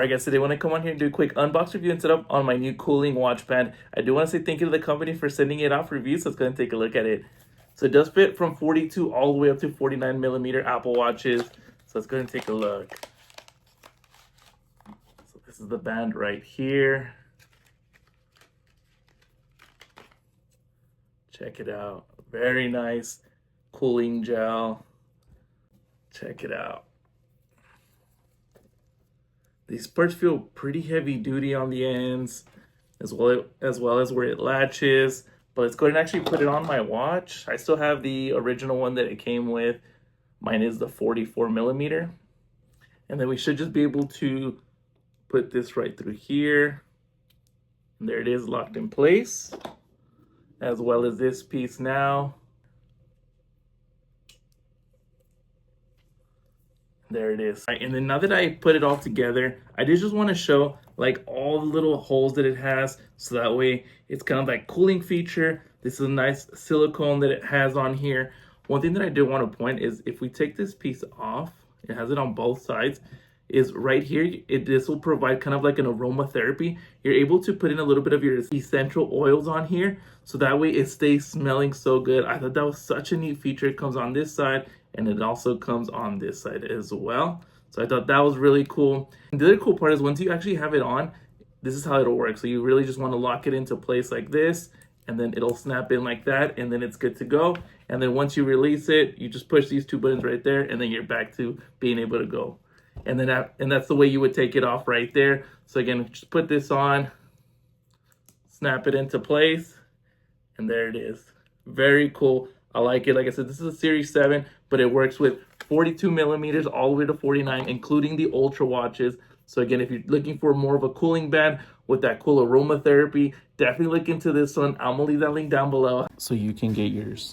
Alright guys, today when I come on here and do a quick unbox review and setup on my new cooling watch band, I do want to say thank you to the company for sending it out for review, so let's go and take a look at it. So it does fit from 42 all the way up to 49 millimeter Apple Watches. So let's go and take a look. So this is the band right here. Check it out. Very nice cooling gel. Check it out. These parts feel pretty heavy duty on the ends, as well as where it latches. But let's go ahead and actually put it on my watch. I still have the original one that it came with. Mine is the 44 millimeter. And then we should just be able to put this right through here. And there it is, locked in place. As well as this piece now. There it is. Right, and then now that I put it all together, I did just want to show like all the little holes that it has, so that way it's kind of like cooling feature. This is a nice silicone that it has on here. One thing that I did want to point is if we take this piece off, it has it on both sides, is right here, this will provide kind of like an aromatherapy. You're able to put in a little bit of your essential oils on here, so that way it stays smelling so good. I thought that was such a neat feature. It comes on this side, and it also comes on this side as well. So I thought that was really cool. And the other cool part is once you actually have it on, this is how it'll work. So you really just want to lock it into place like this, and then it'll snap in like that, and then it's good to go. And then once you release it, you just push these two buttons right there, and then you're back to being able to go. And then that's the way you would take it off right there. So again, just put this on, snap it into place, and there it is. Very cool. I like it. Like I said, this is a Series 7, but it works with 42 millimeters all the way to 49, including the Ultra watches. So again, if you're looking for more of a cooling band with that cool aromatherapy, definitely look into this one. I'm gonna leave that link down below so you can get yours.